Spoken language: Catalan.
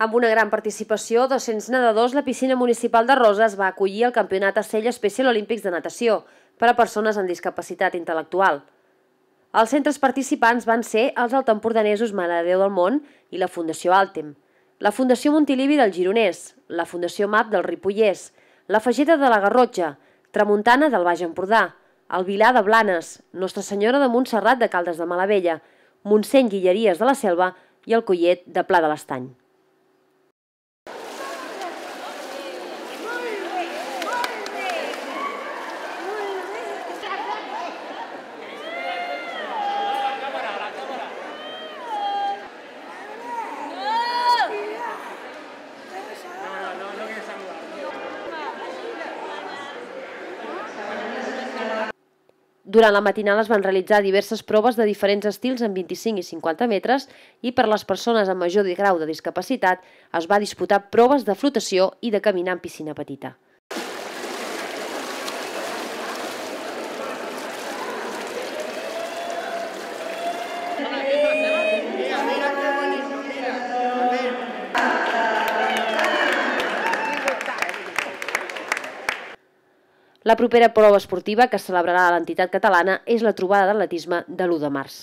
Amb una gran participació, 200 nedadors, la piscina municipal de Roses va acollir el Campionat Acell Special Olímpics de natació per a persones amb discapacitat intel·lectual. Els centres participants van ser els altaempordanesos Mare de Déu del Món i la Fundació Àltem, la Fundació Montilivi del Gironès, la Fundació MAP del Ripollès, la Fageda de la Garrotxa, Tramuntana del Baix Empordà, el Vilar de Blanes, Nostra Senyora de Montserrat de Caldes de Malavella, Montseny Guilleries de la Selva i el Collet de Pla de l'Estany. Durant la matinada es van realitzar diverses proves de diferents estils en 25 i 50 metres i per a les persones amb major grau de discapacitat es va disputar proves de flotació i de caminar en piscina petita. La propera prova esportiva que celebrarà l'entitat catalana és la trobada d'atletisme de l'1 de març.